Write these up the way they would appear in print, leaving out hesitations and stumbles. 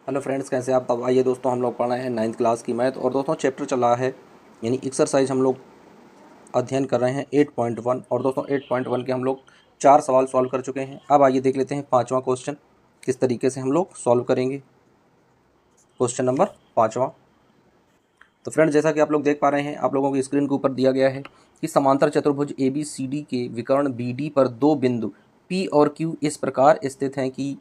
Hello friends, कैसे आप? तब आइए दोस्तों, हम लोग पढ़ रहे हैं 9th क्लास की मैथ। और दोस्तों चैप्टर चल रहा है, यानी एक्सरसाइज हम लोग अध्ययन कर रहे हैं 8.1। और दोस्तों 8.1 के हम लोग 4 सवाल सॉल्व कर चुके हैं। अब आइए देख लेते हैं 5वां क्वेश्चन किस तरीके से हम लोग सॉल्व करेंगे। क्वेश्चन नंबर 5वां। तो फ्रेंड्स, जैसा कि आप लोग देख पा रहे हैं, आप लोगों की स्क्रीन के ऊपर दिया गया है कि समांतर चतुर्भुज ABCD के विकर्ण BD पर दो बिंदु P और Q इस प्रकार स्थित हैं कि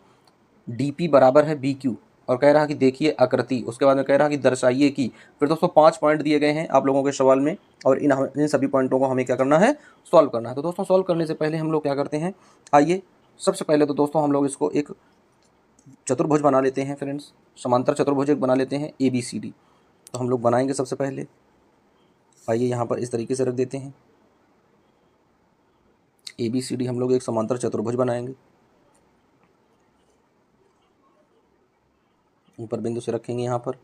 DP बराबर है BQ। और कह रहा कि देखिए आकृति, उसके बाद में कह रहा कि दर्शाइए कि। फिर दोस्तों 5 पॉइंट दिए गए हैं आप लोगों के सवाल में, और इन सभी पॉइंटों को हमें क्या करना है, सॉल्व करना है। तो दोस्तों सॉल्व करने से पहले हम लोग क्या करते हैं, आइए सबसे पहले तो दोस्तों हम लोग इसको एक चतुर्भुज बना लेते हैं फ्रेंड्स। समांतर चतुर्भुज एक बना लेते हैं ABCD। तो हम लोग बनाएंगे सबसे पहले। आइए यहाँ पर इस तरीके से रख देते हैं, ABCD हम लोग एक समांतर चतुर्भुज बनाएंगे। ऊपर बिंदु से रखेंगे यहाँ पर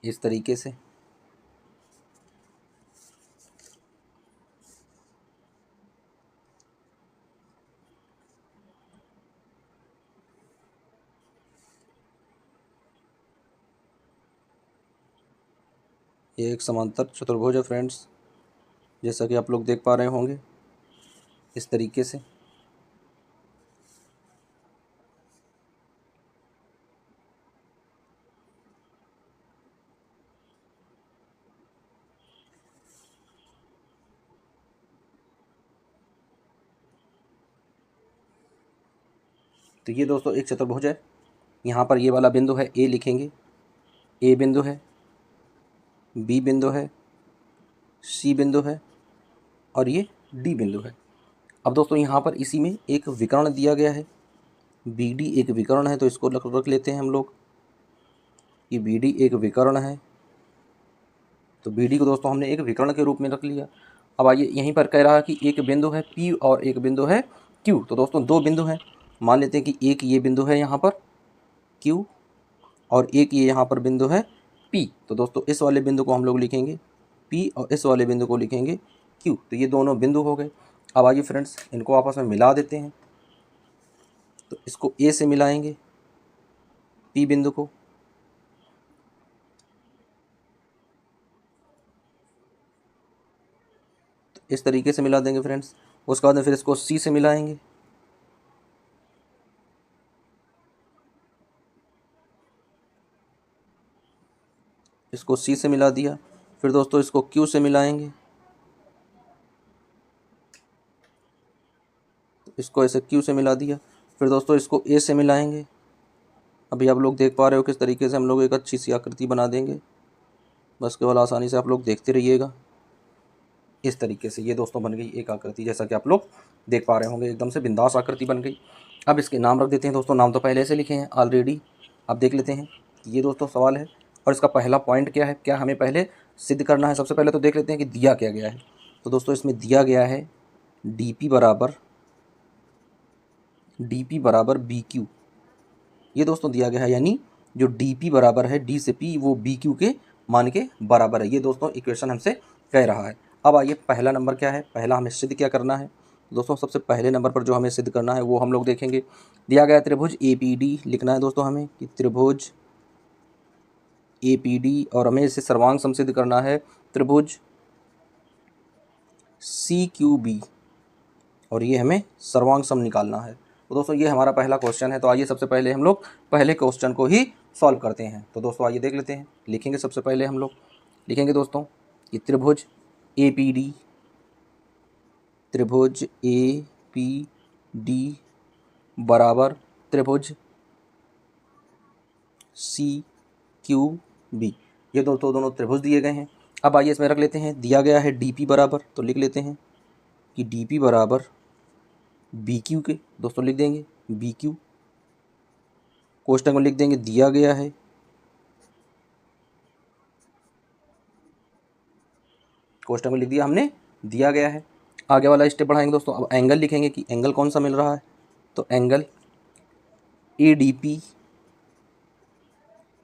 इस तरीके से। ये एक समांतर चतुर्भुज है फ्रेंड्स, जैसा कि आप लोग देख पा रहे होंगे इस तरीके से। तो ये दोस्तों एक चतुर्भुज है। यहाँ पर ये वाला बिंदु है A, लिखेंगे A बिंदु है, B बिंदु है, C बिंदु है, और ये D बिंदु है। अब दोस्तों यहाँ पर इसी में एक विकर्ण दिया गया है, BD एक विकर्ण है। तो इसको रख लेते हैं हम लोग कि BD एक विकर्ण है। तो BD को दोस्तों हमने एक विकर्ण के रूप में रख लिया। अब आइए यहीं पर कह रहा है कि एक बिंदु है P और एक बिंदु है Q। तो दोस्तों दो बिंदु हैं, मान लेते हैं कि एक ये बिंदु है यहाँ पर Q, और एक ये यहाँ पर बिंदु है P। तो दोस्तों इस वाले बिंदु को हम लोग लिखेंगे P और इस वाले बिंदु को लिखेंगे Q। तो ये दोनों बिंदु हो गए। अब आइए फ्रेंड्स इनको आपस में मिला देते हैं। तो इसको A से मिलाएंगे P बिंदु को, तो इस तरीके से मिला देंगे फ्रेंड्स। उसके बाद में फिर इसको C से मिलाएंगे, इसको C से मिला दिया। फिर दोस्तों इसको Q से मिलाएंगे, इसको ऐसे Q से मिला दिया। फिर दोस्तों इसको A से मिलाएंगे। अभी आप लोग देख पा रहे हो किस तरीके से हम लोग एक अच्छी सी आकृति बना देंगे। बस केवल आसानी से आप लोग देखते रहिएगा। इस तरीके से ये दोस्तों बन गई एक आकृति, जैसा कि आप लोग देख पा रहे होंगे, एकदम से बिंदास आकृति बन गई। अब इसके नाम रख देते हैं दोस्तों। नाम तो पहले से लिखे हैं ऑलरेडी। अब देख लेते हैं, ये दोस्तों सवाल है और इसका पहला पॉइंट क्या है, क्या हमें पहले सिद्ध करना है। सबसे पहले तो देख लेते हैं कि दिया क्या गया है। तो दोस्तों इसमें दिया गया है DP बराबर BQ। ये दोस्तों दिया गया है, यानी जो DP बराबर है D से P, वो BQ के मान के बराबर है। ये दोस्तों इक्वेशन हमसे कह रहा है। अब आइए पहला नंबर क्या है, पहला हमें सिद्ध क्या करना है। दोस्तों सबसे पहले नंबर पर जो हमें सिद्ध करना है वो हम लोग देखेंगे। दिया गया त्रिभुज APD लिखना है दोस्तों हमें, कि त्रिभुज APD, और हमें इसे सर्वांग समसिद्ध करना है त्रिभुज CQB, और ये हमें सर्वांग सम निकालना है। तो दोस्तों ये हमारा पहला क्वेश्चन है। तो आइए सबसे पहले हम लोग पहले क्वेश्चन को ही सॉल्व करते हैं। तो दोस्तों आइए देख लेते हैं। लिखेंगे सबसे पहले हम लोग, लिखेंगे दोस्तों कि त्रिभुज APD बराबर त्रिभुज CQB। ये दोनों त्रिभुज दिए गए हैं। अब आइए इसमें रख लेते हैं, दिया गया है DP बराबर, तो लिख लेते हैं कि DP बराबर BQ के। दोस्तों लिख देंगे BQ, कोष्टक में लिख देंगे दिया गया है, कोष्टक में लिख दिया हमने दिया गया है। आगे वाला स्टेप बढ़ाएंगे दोस्तों। अब एंगल लिखेंगे कि एंगल कौन सा मिल रहा है। तो एंगल ADP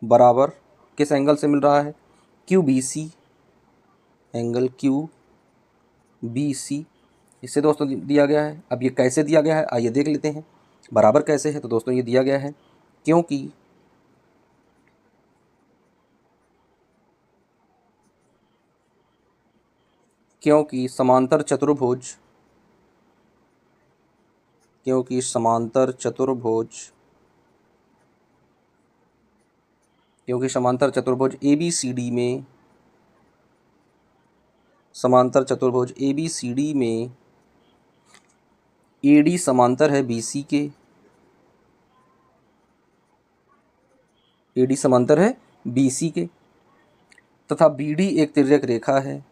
बराबर किस एंगल से मिल रहा है, QBC, एंगल QBC इससे दोस्तों दिया गया है। अब ये कैसे दिया गया है आइए देख लेते हैं। बराबर कैसे है, तो दोस्तों ये दिया गया है क्योंकि समांतर चतुर्भुज ए बी सी डी में ए डी समांतर है बी सी के, तथा बी डी एक तिर्यक रेखा है,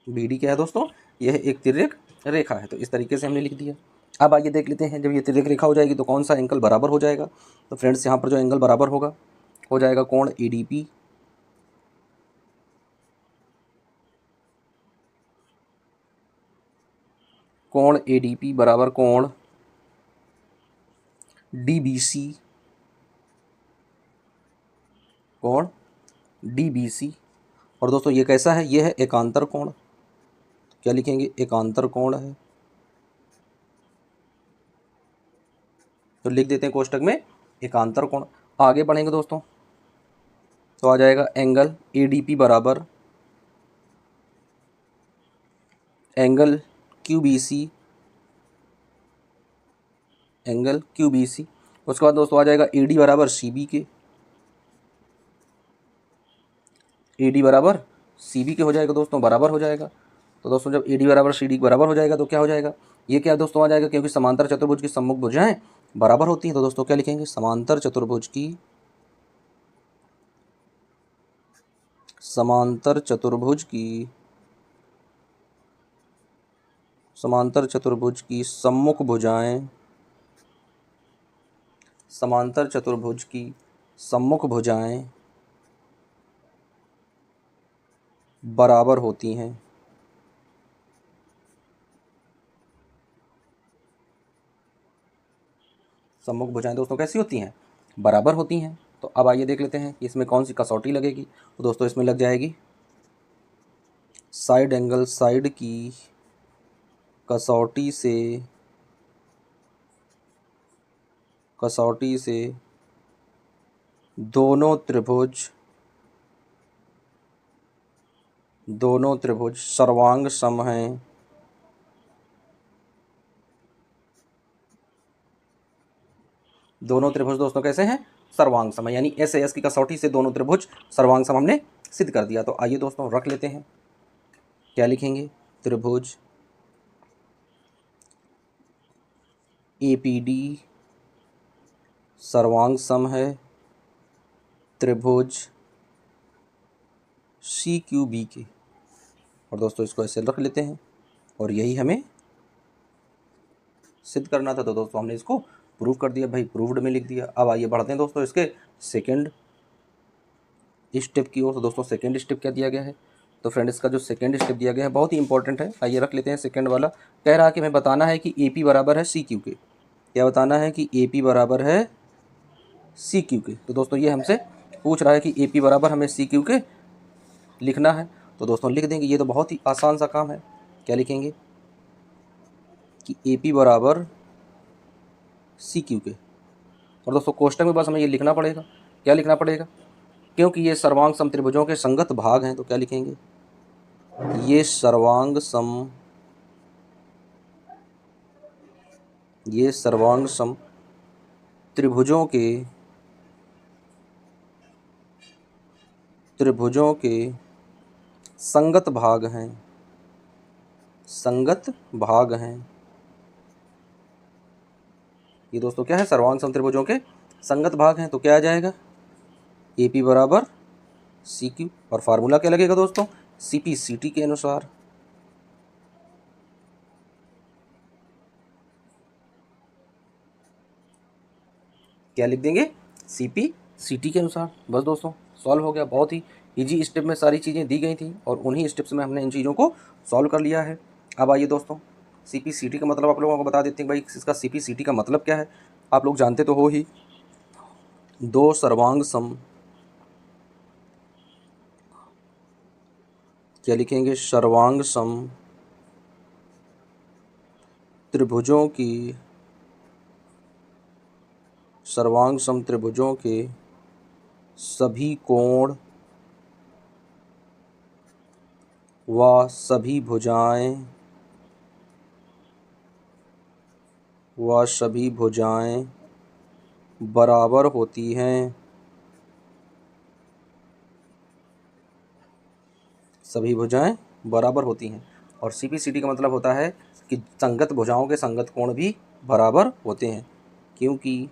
बी डी क्या है दोस्तों, यह एक तिर्यक रेखा है। तो इस तरीके से हमने लिख दिया। अब आइए देख लेते हैं, जब ये तिर्यक रेखा हो जाएगी तो कौन सा एंगल बराबर हो जाएगा। तो फ्रेंड्स यहाँ पर जो एंगल बराबर होगा हो जाएगा कोण ए डी पी, बराबर कोण डी बी सी, और दोस्तों ये कैसा है, ये है एकांतर कोण। क्या लिखेंगे, एकांतर कोण है, तो लिख देते हैं कोष्टक में एकांतर कोण। आगे बढ़ेंगे दोस्तों तो आ जाएगा एंगल ए डी पी बराबर एंगल क्यू बी सी, उसके बाद दोस्तों आ जाएगा ए डी बराबर सी बी के, हो जाएगा दोस्तों, बराबर हो जाएगा। तो दोस्तों जब ए डी बराबर सी डी बराबर हो जाएगा तो क्या हो जाएगा, ये क्या दोस्तों आ जाएगा, क्योंकि समांतर चतुर्भुज की सम्मुख भुजाएं बराबर होती हैं। तो दोस्तों क्या लिखेंगे, समांतर चतुर्भुज की सम्मुख भुजाएं बराबर होती हैं। सम्मुख भुजाएं दोस्तों कैसी होती हैं, बराबर होती हैं। तो अब आइए देख लेते हैं कि इसमें कौन सी कसौटी लगेगी। तो दोस्तों इसमें लग जाएगी साइड एंगल, साइड की कसौटी से दोनों त्रिभुज सर्वांग सम हैं। दोनों त्रिभुज दोस्तों कैसे हैं, सर्वांग सम, यानी एस एस की कसौटी से दोनों त्रिभुज सर्वांग सम हमने सिद्ध कर दिया। तो आइए दोस्तों रख लेते हैं, क्या लिखेंगे, त्रिभुज ए पी डी सर्वांग सम है त्रिभुज सी क्यू बी के, और दोस्तों इसको ऐसे रख लेते हैं, और यही हमें सिद्ध करना था। तो दोस्तों हमने इसको प्रूव कर दिया, भाई प्रूव्ड में लिख दिया। अब आइए बढ़ते हैं दोस्तों इसके सेकंड स्टेप की ओर। तो दोस्तों सेकंड स्टेप क्या दिया गया है, तो फ्रेंड इसका जो सेकंड स्टेप दिया गया है बहुत ही इंपॉर्टेंट है। आइए रख लेते हैं सेकंड वाला। कह रहा है कि हमें बताना है कि ए पी बराबर है सी क्यू के। क्या बताना है कि ए पी बराबर है सी क्यू के। तो दोस्तों ये हमसे पूछ रहा है कि ए पी बराबर हमें सी क्यू के लिखना है। तो दोस्तों लिख देंगे, ये तो बहुत ही आसान सा काम है। क्या लिखेंगे कि ए पी बराबर सी क्यू के, और दोस्तों कोष्टक में बस हमें ये लिखना पड़ेगा। क्या लिखना पड़ेगा, क्योंकि ये सर्वांग सम त्रिभुजों के संगत भाग हैं। तो क्या लिखेंगे, ये सर्वांग सम त्रिभुजों के संगत भाग हैं। ये दोस्तों क्या है, सर्वांग सम त्रिभुजों के संगत भाग हैं। तो क्या आ जाएगा, ए पी बराबर सी क्यू, और फार्मूला क्या लगेगा दोस्तों, सी पी सी टी के अनुसार। क्या लिख देंगे, सी पी सी टी के अनुसार। बस दोस्तों सॉल्व हो गया। बहुत ही इजी स्टेप में सारी चीज़ें दी गई थी, और उन्हीं स्टेप्स में हमने इन चीज़ों को सॉल्व कर लिया है। अब आइए दोस्तों सी पी सी टी का मतलब आप लोगों को बता देते हैं भाई, इसका सी पी सी टी का मतलब क्या है। आप लोग जानते तो हो ही, दो सर्वांग सम, क्या लिखेंगे, सर्वांग सम त्रिभुजों की, सर्वांग सम त्रिभुजों के सभी कोण व सभी भुजाएं बराबर होती हैं, सभी भुजाएं बराबर होती हैं। और CPCD का मतलब होता है कि संगत भुजाओं के संगत कोण भी बराबर होते हैं, क्योंकि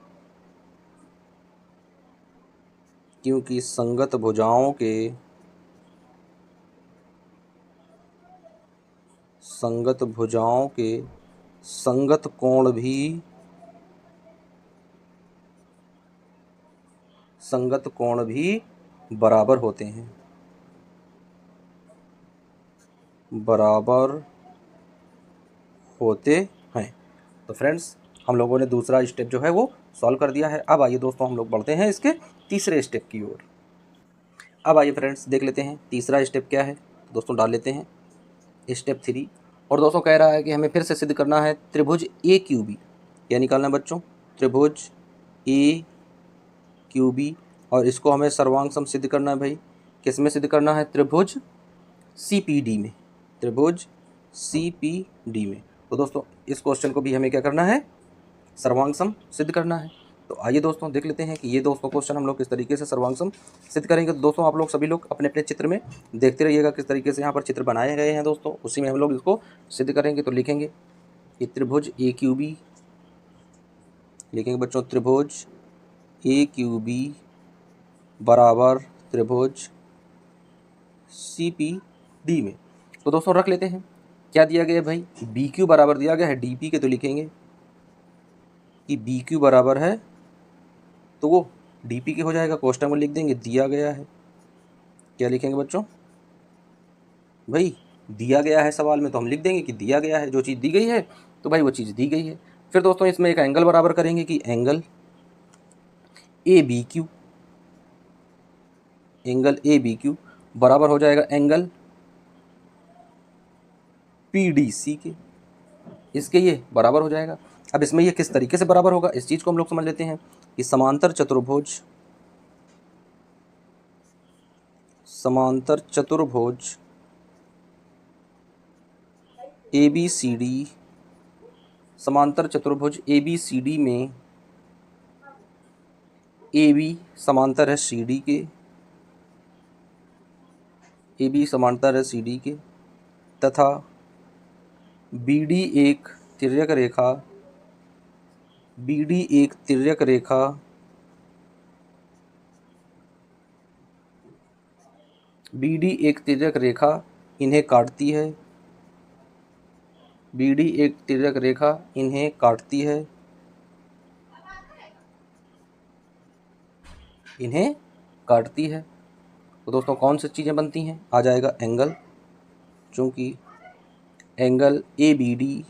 संगत भुजाओं के संगत कोण भी बराबर होते हैं, बराबर होते हैं। तो फ्रेंड्स, हम लोगों ने दूसरा स्टेप जो है वो सॉल्व कर दिया है। अब आइए दोस्तों, हम लोग बढ़ते हैं इसके तीसरे स्टेप की ओर। अब आइए फ्रेंड्स, देख लेते हैं तीसरा स्टेप क्या है। तो दोस्तों डाल लेते हैं स्टेप 3। और दोस्तों कह रहा है कि हमें फिर से सिद्ध करना है त्रिभुज AQB। क्या निकालना है बच्चों, त्रिभुज AQB। और इसको हमें सर्वांग सम सिद्ध करना है भाई। किस में सिद्ध करना है, त्रिभुज CPD में, त्रिभुज CPD में। तो दोस्तों इस क्वेश्चन को भी हमें क्या करना है, सर्वांग सम सिद्ध करना है। तो आइए दोस्तों देख लेते हैं कि ये दोस्तों क्वेश्चन हम लोग किस तरीके से सर्वांग सम सिद्ध करेंगे। तो दोस्तों आप लोग सभी लोग अपने अपने चित्र में देखते रहिएगा किस तरीके से यहाँ पर चित्र बनाए गए हैं दोस्तों, उसी में हम लोग इसको सिद्ध करेंगे। तो लिखेंगे कि त्रिभुज AQB, लिखेंगे बच्चों त्रिभुज AQB बराबर त्रिभुज CPD में। तो दोस्तों रख लेते हैं, क्या दिया गया है भाई, BQ बराबर दिया गया है DP के। तो लिखेंगे कि BQ बराबर है, तो वो DP के हो जाएगा, कोष्टक में लिख देंगे दिया गया है। क्या लिखेंगे बच्चों, भाई दिया गया है सवाल में, तो हम लिख देंगे कि दिया गया है, जो चीज़ दी गई है तो भाई वो चीज़ दी गई है। फिर दोस्तों इसमें एक एंगल बराबर करेंगे कि एंगल ABQ, एंगल ABQ बराबर हो जाएगा एंगल PDC के, इसके ये बराबर हो जाएगा। अब इसमें ये किस तरीके से बराबर होगा, इस चीज़ को हम लोग समझ लेते हैं कि समांतर चतुर्भुज ABCD, समांतर चतुर्भुज ABCD में AB समांतर है CD के, AB समांतर है CD के, तथा BD एक तिर्यक रेखा, BD एक तिर्यक रेखा BD एक तिर्यक रेखा इन्हें काटती है, BD एक तिर्यक रेखा इन्हें काटती है, इन्हें काटती है। तो दोस्तों कौन सी चीज़ें बनती हैं, आ जाएगा एंगल, चूँकि एंगल ABD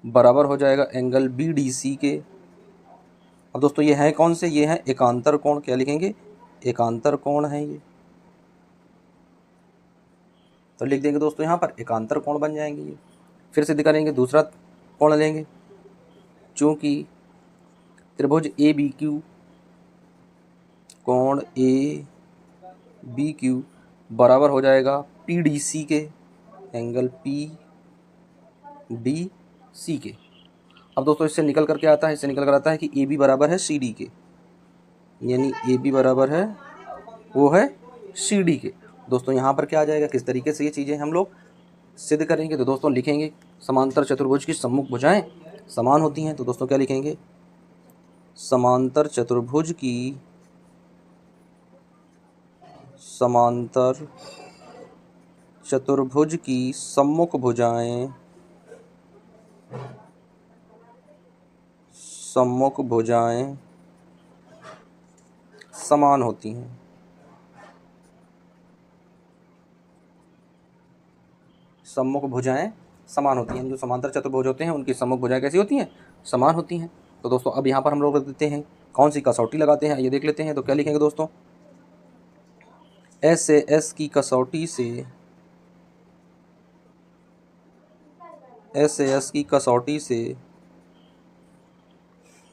बराबर हो जाएगा एंगल BDC के। अब दोस्तों ये हैं कौन से, ये हैं एकांतर कोण। क्या लिखेंगे, एकांतर कोण है ये। तो लिख देंगे दोस्तों यहाँ पर एकांतर कोण बन जाएंगे ये। फिर सिद्ध करेंगे, दूसरा कोण लेंगे, चूँकि त्रिभुज ABQ, कोण ABQ बराबर हो जाएगा PDC के, एंगल PDC के। अब दोस्तों इससे निकल कर के आता है, इससे निकल कर आता है कि AB बराबर है CD के, यानी AB बराबर है वो है CD के। दोस्तों यहाँ पर क्या आ जाएगा, किस तरीके से ये चीज़ें हम लोग सिद्ध करेंगे। तो दोस्तों लिखेंगे समांतर चतुर्भुज की सम्मुख भुजाएं समान होती हैं। तो दोस्तों क्या लिखेंगे, समांतर चतुर्भुज की सम्मुख भुजाएं समान होती हैं। सम्मुख भुजाएं समान होती हैं, जो समांतर चतुर्भुज होते हैं उनकी सम्मुख भुजाएं कैसी होती हैं, समान होती हैं। तो दोस्तों अब यहाँ पर हम लोग रख देते हैं, कौन सी कसौटी लगाते हैं ये देख लेते हैं। तो क्या लिखेंगे दोस्तों, एस से एस की कसौटी से, एस से एस की कसौटी से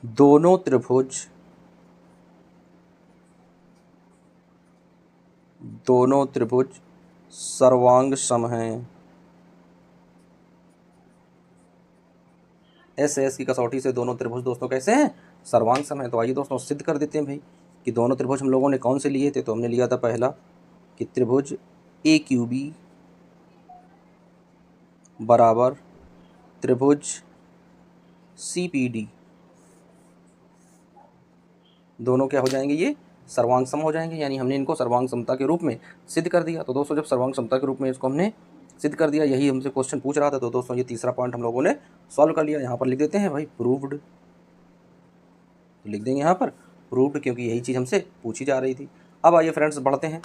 दोनों त्रिभुज, दोनों त्रिभुज सर्वांग सम हैं। एस से एस की कसौटी से दोनों त्रिभुज दोस्तों कैसे हैं, सर्वांग सम हैं। तो आइए दोस्तों सिद्ध कर देते हैं भाई कि दोनों त्रिभुज हम लोगों ने कौन से लिए थे। तो हमने लिया था पहला कि त्रिभुज ए क्यू बी बराबर त्रिभुज सी पी डी, दोनों क्या हो जाएंगे, ये सर्वांग सम हो जाएंगे। यानी हमने इनको सर्वांग समता के रूप में सिद्ध कर दिया। तो दोस्तों जब सर्वांग समता के रूप में इसको हमने सिद्ध कर दिया, यही हमसे क्वेश्चन पूछ रहा था। तो दोस्तों ये तीसरा पॉइंट हम लोगों ने सॉल्व कर लिया। यहाँ पर लिख देते हैं भाई प्रूव्ड, तो लिख देंगे यहाँ पर प्रूव्ड, क्योंकि यही चीज़ हमसे पूछी जा रही थी। अब आइए फ्रेंड्स बढ़ते हैं,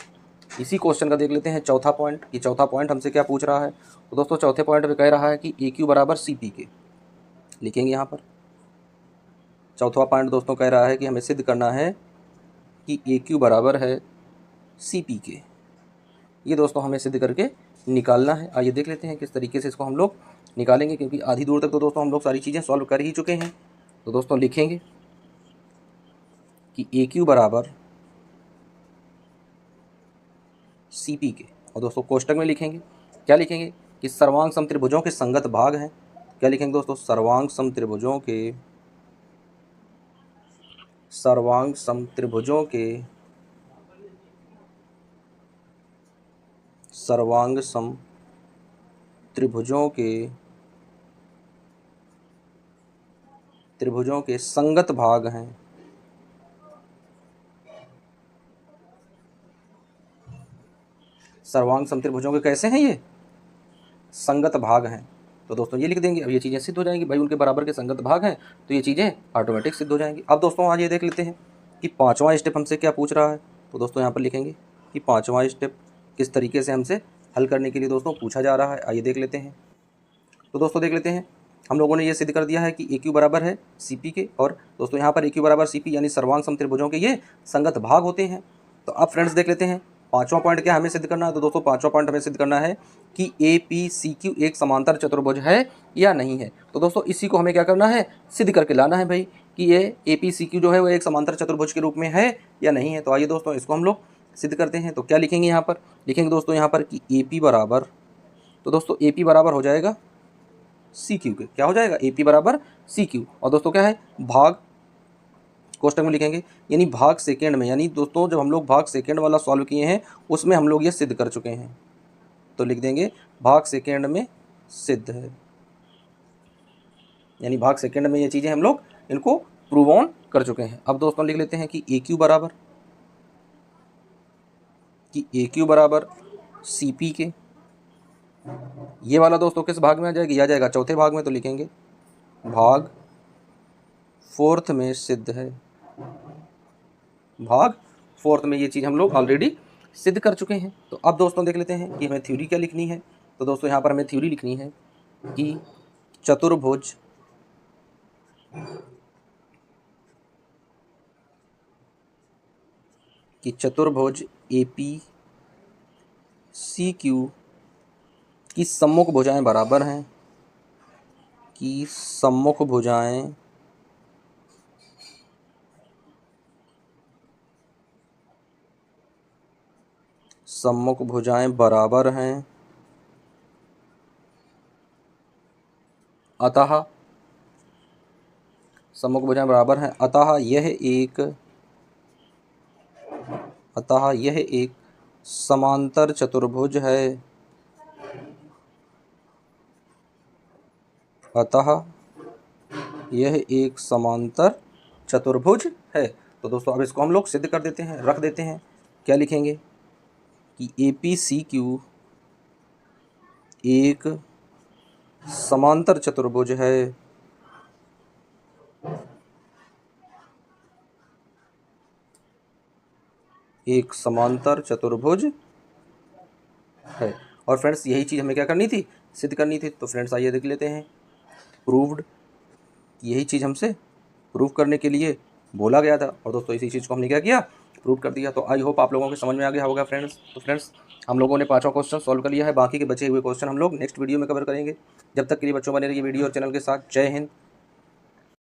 इसी क्वेश्चन का देख लेते हैं चौथा पॉइंट कि चौथा पॉइंट हमसे क्या पूछ रहा है। तो दोस्तों चौथे पॉइंट में कह रहा है कि ए क्यू बराबर सी पी के, लिखेंगे यहाँ पर। चौथा पॉइंट दोस्तों कह रहा है कि हमें सिद्ध करना है कि ए क्यू बराबर है सी पी के। ये दोस्तों हमें सिद्ध करके निकालना है। आइए देख लेते हैं किस तरीके से इसको हम लोग निकालेंगे, क्योंकि आधी दूर तक तो दोस्तों हम लोग सारी चीज़ें सॉल्व कर ही चुके हैं। तो दोस्तों लिखेंगे कि ए क्यू बराबर सी पी के, और दोस्तों कोष्टक में लिखेंगे, क्या लिखेंगे कि सर्वांग सम त्रिभुजों के संगत भाग हैं। क्या लिखेंगे दोस्तों, सर्वांग सम त्रिभुजों के, सर्वांग सम त्रिभुजों के, सर्वांग सम त्रिभुजों के, त्रिभुजों के संगत भाग हैं। सर्वांग सम त्रिभुजों के कैसे हैं, ये संगत भाग हैं। तो दोस्तों ये लिख देंगे। अब ये चीज़ें सिद्ध हो जाएंगी भाई, उनके बराबर के संगत भाग हैं, तो ये चीज़ें ऑटोमेटिक सिद्ध हो जाएंगी। अब दोस्तों आज ये देख लेते हैं कि पांचवा स्टेप हमसे क्या पूछ रहा है। तो दोस्तों यहाँ पर लिखेंगे कि पांचवा स्टेप किस तरीके से हमसे हल करने के लिए दोस्तों पूछा जा रहा है। आइए देख लेते हैं। तो दोस्तों देख लेते हैं, हम लोगों ने ये सिद्ध कर दिया है कि ए क्यू बराबर है सी पी के, और दोस्तों यहाँ पर ए क्यू बराबर सी पी यानी सर्वांग सम त्रिभुजों के ये संगत भाग होते हैं। तो अब फ्रेंड्स देख लेते हैं पांचवा पॉइंट क्या हमें सिद्ध करना है। तो दोस्तों पांचवा पॉइंट हमें सिद्ध करना है कि ए पी सी क्यू एक समांतर चतुर्भुज है या नहीं है। तो दोस्तों इसी को हमें क्या करना है, सिद्ध करके लाना है भाई कि ये ए पी सी क्यू जो है वो एक समांतर चतुर्भुज के रूप में है या नहीं है। तो आइए दोस्तों इसको हम लोग सिद्ध करते हैं। तो क्या लिखेंगे यहाँ पर, लिखेंगे दोस्तों यहाँ पर कि ए पी बराबर, तो दोस्तों ए पी बराबर हो जाएगा सी क्यू के, क्या हो जाएगा, ए पी बराबर सी क्यू, और दोस्तों क्या है, भाग कोष्टक में लिखेंगे, यानी भाग सेकेंड में। यानी दोस्तों जब हम लोग भाग सेकेंड वाला सॉल्व किए हैं उसमें हम लोग ये सिद्ध कर चुके हैं। तो लिख देंगे भाग सेकेंड में सिद्ध है, यानी भाग सेकेंड में ये चीज़ें हम लोग इनको प्रूव ऑन कर चुके हैं। अब दोस्तों लिख लेते हैं कि ए क्यू बराबर, कि ए क्यू बराबर सी पी के, ये वाला दोस्तों किस भाग में आ जाएगी, आ जाएगा चौथे भाग में। तो लिखेंगे भाग फोर्थ में सिद्ध है, भाग फोर्थ में ये चीज़ हम लोग ऑलरेडी सिद्ध कर चुके हैं। तो अब दोस्तों देख लेते हैं कि हमें थ्योरी क्या लिखनी है। तो दोस्तों यहाँ पर हमें थ्योरी लिखनी है कि चतुर्भुज ए पी सी क्यू की सम्मुख भुजाएं बराबर हैं, कि सम्मुख भुजाएं बराबर हैं, अतः सम्मुख भुजाएं बराबर हैं, अतः यह एक समांतर चतुर्भुज है, अतः यह एक समांतर चतुर्भुज है। तो दोस्तों अब इसको हम लोग सिद्ध कर देते हैं, रख देते हैं। क्या लिखेंगे कि ए पी सी क्यू एक समांतर चतुर्भुज है, एक समांतर चतुर्भुज है। और फ्रेंड्स यही चीज़ हमें क्या करनी थी, सिद्ध करनी थी। तो फ्रेंड्स आइए देख लेते हैं, प्रूव्ड यही चीज़ हमसे प्रूव करने के लिए बोला गया था और दोस्तों इसी चीज़ को हमने क्या किया, प्रूव कर दिया। तो आई होप आप लोगों के समझ में आ गया होगा फ्रेंड्स। तो फ्रेंड्स हम लोगों ने 5वां क्वेश्चन सॉल्व कर लिया है, बाकी के बचे हुए क्वेश्चन हम लोग नेक्स्ट वीडियो में कवर करेंगे। जब तक के लिए बच्चों बने रहिए वीडियो और चैनल के साथ। जय हिंद,